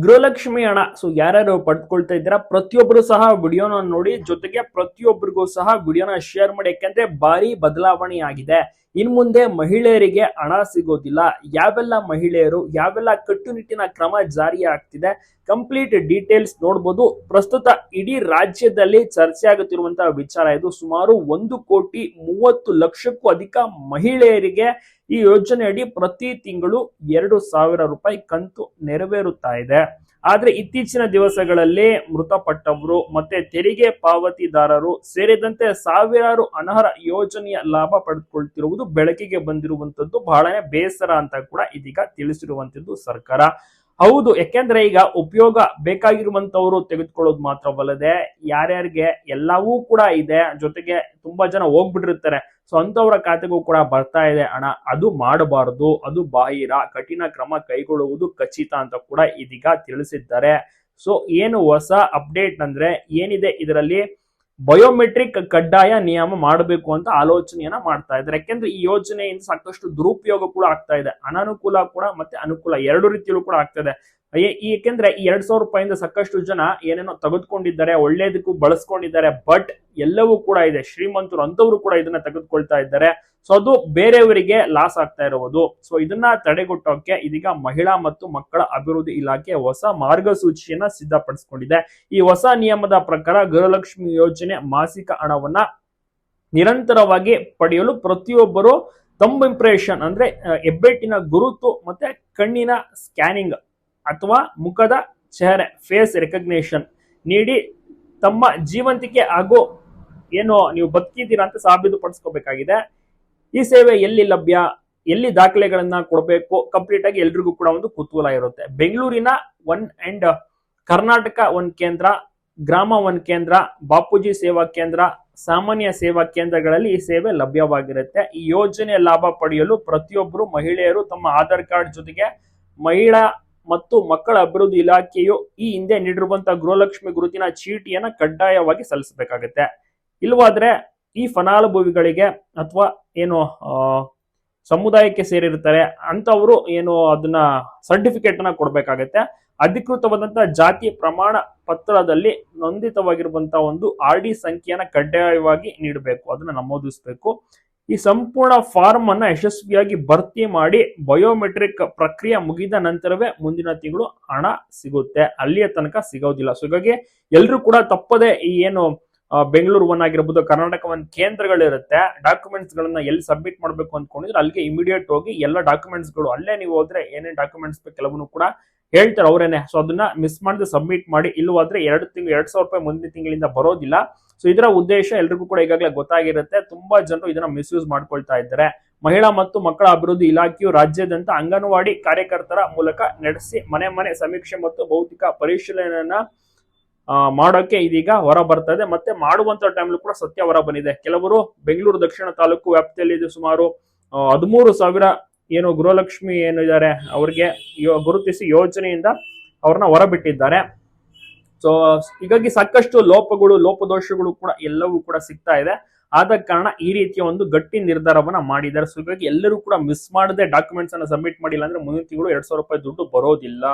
ಗೃಹಲಕ್ಷ್ಮಿ ಹಣ ಯಾರ್ಯಾರು ಪಡ್ಕೊಳ್ತಾ ಇದ್ದೀರಾ ಪ್ರತಿಯೊಬ್ಬರು ಸಹ ವಿಡಿಯೋನ ನೋಡಿ, ಜೊತೆಗೆ ಪ್ರತಿಯೊಬ್ಬರಿಗೂ ಸಹ ವಿಡಿಯೋನ ಶೇರ್ ಮಾಡಿ. ಯಾಕಂದ್ರೆ ಭಾರಿ ಬದಲಾವಣೆ ಆಗಿದೆ. ಇನ್ ಮುಂದೆ ಮಹಿಳೆಯರಿಗೆ ಹಣ ಸಿಗೋದಿಲ್ಲ. ಯಾವೆಲ್ಲ ಮಹಿಳೆಯರು ಯಾವೆಲ್ಲ ಕಟ್ಟುನಿಟ್ಟಿನ ಕ್ರಮ ಜಾರಿ ಆಗ್ತಿದೆ, ಕಂಪ್ಲೀಟ್ ಡೀಟೇಲ್ಸ್ ನೋಡಬಹುದು. ಪ್ರಸ್ತುತ ಇಡೀ ರಾಜ್ಯದಲ್ಲಿ ಚರ್ಚೆ ಆಗುತ್ತಿರುವಂತಹ ವಿಚಾರ ಇದು. ಸುಮಾರು 1,30,00,000ಕ್ಕೂ ಅಧಿಕ ಮಹಿಳೆಯರಿಗೆ ಈ ಯೋಜನೆಯಡಿ ಪ್ರತಿ ತಿಂಗಳು 2,000 ರೂಪಾಯಿ ಕಂತು ನೆರವೇರುತ್ತಾ ಇದೆ. ಆದ್ರೆ ಇತ್ತೀಚಿನ ದಿವಸಗಳಲ್ಲಿ ಮೃತಪಟ್ಟವರು ಮತ್ತೆ ತೆರಿಗೆ ಪಾವತಿದಾರರು ಸೇರಿದಂತೆ ಸಾವಿರಾರು ಅನರ್ಹ ಯೋಜನೆಯ ಲಾಭ ಪಡೆದುಕೊಳ್ತಿರುವುದು ಬೆಳಕಿಗೆ ಬಂದಿರುವಂತದ್ದು ಬಹಳನೇ ಬೇಸರ ಅಂತ ಕೂಡ ಇದೀಗ ತಿಳಿಸಿರುವಂತದ್ದು ಸರ್ಕಾರ. ಹೌದು, ಯಾಕೆಂದ್ರೆ ಈಗ ಉಪಯೋಗ ಬೇಕಾಗಿರುವಂತವ್ರು ತೆಗೆದುಕೊಳ್ಳೋದು ಮಾತ್ರವಲ್ಲದೆ ಯಾರ್ಯಾರಿಗೆ ಎಲ್ಲವೂ ಕೂಡ ಇದೆ, ಜೊತೆಗೆ ತುಂಬಾ ಜನ ಹೋಗ್ಬಿಟ್ಟಿರ್ತಾರೆ. ಅಂತವರ ಖಾತೆಗೂ ಕೂಡ ಬರ್ತಾ ಇದೆ ಹಣ. ಅದು ಮಾಡಬಾರದು, ಅದು ಬಾಹಿರ, ಕಠಿಣ ಕ್ರಮ ಕೈಗೊಳ್ಳುವುದು ಖಚಿತ ಅಂತ ಕೂಡ ಇದೀಗ ತಿಳಿಸಿದ್ದಾರೆ. ಏನು ಹೊಸ ಅಪ್ಡೇಟ್ ಅಂದ್ರೆ ಏನಿದೆ ಇದರಲ್ಲಿ, ಬಯೋಮೆಟ್ರಿಕ್ ಕಡ್ಡಾಯ ನಿಯಮ ಮಾಡಬೇಕು ಅಂತ ಆಲೋಚನೆಯನ್ನ ಮಾಡ್ತಾ ಇದ್ದಾರೆ. ಯಾಕೆಂದ್ರೆ ಈ ಯೋಜನೆಯಿಂದ ಸಾಕಷ್ಟು ದುರುಪಯೋಗ ಕೂಡ ಆಗ್ತಾ ಇದೆ, ಅನಾನುಕೂಲ ಕೂಡ ಮತ್ತೆ ಅನುಕೂಲ ಎರಡು ರೀತಿಯಲ್ಲೂ ಕೂಡ ಆಗ್ತಾ ಇದೆ. ಏಕೆಂದ್ರೆ ಈ 2,000 ರೂಪಾಯಿಂದ ಸಾಕಷ್ಟು ಜನ ಏನೇನೋ ತೆಗೆದುಕೊಂಡಿದ್ದಾರೆ, ಒಳ್ಳೇದಕ್ಕೂ ಬಳಸ್ಕೊಂಡಿದ್ದಾರೆ. ಬಟ್ ಎಲ್ಲವೂ ಕೂಡ ಇದೆ, ಶ್ರೀಮಂತರು ಅಂತವರು ಕೂಡ ಇದನ್ನ ತೆಗೆದುಕೊಳ್ತಾ ಇದ್ದಾರೆ. ಅದು ಬೇರೆಯವರಿಗೆ ಲಾಸ್ ಆಗ್ತಾ ಇರುವುದು. ಇದನ್ನ ತಡೆಗಟ್ಟೋಕೆ ಇದೀಗ ಮಹಿಳಾ ಮತ್ತು ಮಕ್ಕಳ ಅಭಿವೃದ್ಧಿ ಇಲಾಖೆ ಹೊಸ ಮಾರ್ಗಸೂಚಿಯನ್ನ ಸಿದ್ಧಪಡಿಸಿಕೊಂಡಿದೆ. ಈ ಹೊಸ ನಿಯಮದ ಪ್ರಕಾರ ಗೃಹಲಕ್ಷ್ಮಿ ಯೋಜನೆ ಮಾಸಿಕ ಹಣವನ್ನ ನಿರಂತರವಾಗಿ ಪಡೆಯಲು ಪ್ರತಿಯೊಬ್ಬರು ಥಂಬ್ ಇಂಪ್ರೆಷನ್ ಅಂದ್ರೆ ಹೆಬ್ಬೆಟ್ಟಿನ ಗುರುತು ಮತ್ತೆ ಕಣ್ಣಿನ ಸ್ಕ್ಯಾನಿಂಗ್ ಅಥವಾ ಮುಖದ ಚೆಹರೆ ಫೇಸ್ ರೆಕಗ್ನೇಷನ್ ನೀಡಿ ತಮ್ಮ ಜೀವಂತಿಕೆ ಹಾಗೂ ಏನು ನೀವು ಬದುಕಿದ್ದೀರಾ ಅಂತ ಸಾಬೀತುಪಡಿಸ್ಕೋಬೇಕಾಗಿದೆ. ಈ ಸೇವೆ ಎಲ್ಲಿ ಲಭ್ಯ, ಎಲ್ಲಿ ದಾಖಲೆಗಳನ್ನ ಕೊಡಬೇಕು, ಕಂಪ್ಲೀಟ್ ಆಗಿ ಎಲ್ರಿಗೂ ಕೂಡ ಒಂದು ಕುತೂಹಲ ಇರುತ್ತೆ. ಬೆಂಗಳೂರಿನ 1 ಅಂಡ್ ಕರ್ನಾಟಕ 1 ಕೇಂದ್ರ, ಗ್ರಾಮ 1 ಕೇಂದ್ರ, ಬಾಪೂಜಿ ಸೇವಾ ಕೇಂದ್ರ, ಸಾಮಾನ್ಯ ಸೇವಾ ಕೇಂದ್ರಗಳಲ್ಲಿ ಈ ಸೇವೆ ಲಭ್ಯವಾಗಿರುತ್ತೆ. ಈ ಯೋಜನೆಯ ಲಾಭ ಪಡೆಯಲು ಪ್ರತಿಯೊಬ್ಬರು ಮಹಿಳೆಯರು ತಮ್ಮ ಆಧಾರ್ ಕಾರ್ಡ್ ಜೊತೆಗೆ ಮಹಿಳಾ ಮತ್ತು ಮಕ್ಕಳ ಅಭಿವೃದ್ಧಿ ಇಲಾಖೆಯು ಈ ಹಿಂದೆ ನೀಡಿರುವಂತಹ ಗೃಹಲಕ್ಷ್ಮಿ ಗುರುತಿನ ಚೀಟಿಯನ್ನ ಕಡ್ಡಾಯವಾಗಿ ಸಲ್ಲಿಸಬೇಕಾಗುತ್ತೆ. ಇಲ್ವಾದ್ರೆ ಈ ಫಲಾನುಭವಿಗಳಿಗೆ ಅಥವಾ ಏನು ಸಮುದಾಯಕ್ಕೆ ಸೇರಿರ್ತಾರೆ ಅಂತವರು ಏನು ಅದನ್ನ ಸರ್ಟಿಫಿಕೇಟ್ ಅನ್ನ ಕೊಡ್ಬೇಕಾಗತ್ತೆ. ಅಧಿಕೃತವಾದಂತಹ ಜಾತಿ ಪ್ರಮಾಣ ಪತ್ರದಲ್ಲಿ ನೋಂದಿತವಾಗಿರುವಂತಹ ಒಂದು RD ಸಂಖ್ಯೆಯನ್ನ ಕಡ್ಡಾಯವಾಗಿ ನೀಡಬೇಕು, ಅದನ್ನ ನಮೂದಿಸಬೇಕು. ಈ ಸಂಪೂರ್ಣ ಫಾರ್ಮ್ ಅನ್ನ ಯಶಸ್ವಿಯಾಗಿ ಭರ್ತಿ ಮಾಡಿ ಬಯೋಮೆಟ್ರಿಕ್ ಪ್ರಕ್ರಿಯೆ ಮುಗಿದ ನಂತರವೇ ಮುಂದಿನ ತಿಂಗಳು ಹಣ ಸಿಗುತ್ತೆ, ಅಲ್ಲಿಯ ತನಕ ಸಿಗೋದಿಲ್ಲ. ಹೀಗಾಗಿ ಎಲ್ರು ಕೂಡ ತಪ್ಪದೆ ಈ ಏನು ಬೆಂಗಳೂರು 1 ಆಗಿರ್ಬೋದು, ಕರ್ನಾಟಕ 1 ಕೇಂದ್ರಗಳಿರುತ್ತೆ, ಡಾಕ್ಯುಮೆಂಟ್ಸ್ ಗಳನ್ನ ಎಲ್ಲಿ ಸಬ್ಮಿಟ್ ಮಾಡ್ಬೇಕು ಅಂದ್ಕೊಂಡಿದ್ರೆ ಅಲ್ಲಿಗೆ ಇಮಿಡಿಯೇಟ್ ಹೋಗಿ ಎಲ್ಲ ಡಾಕ್ಯುಮೆಂಟ್ಸ್ ಗಳು ಅಲ್ಲೇ ನೀವು ಹೋದ್ರೆ ಏನೇನ್ ಡಾಕ್ಯುಮೆಂಟ್ಸ್ ಬೇಕು ಕೆಲವನ್ನು ಕೂಡ ಹೇಳ್ತಾರೆ ಅವರೇನೆ. ಅದನ್ನ ಮಿಸ್ ಮಾಡದೆ ಸಬ್ಮಿಟ್ ಮಾಡಿ. ಇಲ್ಲವಾದ್ರೆ 2,000 ರೂಪಾಯಿ ಮುಂದಿನ ತಿಂಗಳಿಂದ ಬರೋದಿಲ್ಲ. ಇದರ ಉದ್ದೇಶ ಎಲ್ರಿಗೂ ಕೂಡ ಈಗಾಗಲೇ ಗೊತ್ತಾಗಿರುತ್ತೆ. ತುಂಬಾ ಜನರು ಇದನ್ನ ಮಿಸ್ಯೂಸ್ ಮಾಡ್ಕೊಳ್ತಾ ಇದ್ದಾರೆ. ಮಹಿಳಾ ಮತ್ತು ಮಕ್ಕಳ ಅಭಿವೃದ್ಧಿ ಇಲಾಖೆಯು ರಾಜ್ಯಾದ್ಯಂತ ಅಂಗನವಾಡಿ ಕಾರ್ಯಕರ್ತರ ಮೂಲಕ ನಡೆಸಿ ಮನೆ ಮನೆ ಸಮೀಕ್ಷೆ ಮತ್ತು ಭೌತಿಕ ಪರಿಶೀಲನೆಯನ್ನ ಮಾಡೋಕೆ ಇದೀಗ ಹೊರ ಬರ್ತಾ ಇದೆ. ಮತ್ತೆ ಮಾಡುವಂತ ಟೈಮ್ಲೂ ಕೂಡ ಸತ್ಯ ಹೊರ ಬಂದಿದೆ. ಕೆಲವರು ಬೆಂಗಳೂರು ದಕ್ಷಿಣ ತಾಲೂಕು ವ್ಯಾಪ್ತಿಯಲ್ಲಿ ಸುಮಾರು 13,000 ಏನು ಗೃಹಲಕ್ಷ್ಮಿ ಏನಿದ್ದಾರೆ ಅವರಿಗೆ ಗುರುತಿಸಿ ಯೋಜನೆಯಿಂದ ಅವ್ರನ್ನ ಹೊರಬಿಟ್ಟಿದ್ದಾರೆ. ಹೀಗಾಗಿ ಸಾಕಷ್ಟು ಲೋಪದೋಷಗಳು ಕೂಡ ಎಲ್ಲವೂ ಕೂಡ ಸಿಗ್ತಾ ಇದೆ. ಆದ ಕಾರಣ ಈ ರೀತಿಯ ಒಂದು ಗಟ್ಟಿ ನಿರ್ಧಾರವನ್ನ ಮಾಡಿದ್ದಾರೆ. ಹೀಗಾಗಿ ಎಲ್ಲರೂ ಕೂಡ ಮಿಸ್ ಮಾಡದೆ ಡಾಕ್ಯುಮೆಂಟ್ಸ್ ಅನ್ನ ಸಬ್ಮಿಟ್ ಮಾಡಿಲ್ಲ ಅಂದ್ರೆ ಮುಂದಿನ ತಿಂಗಳು 2,000 ರೂಪಾಯಿ ದುಡ್ಡು ಬರೋದಿಲ್ಲ.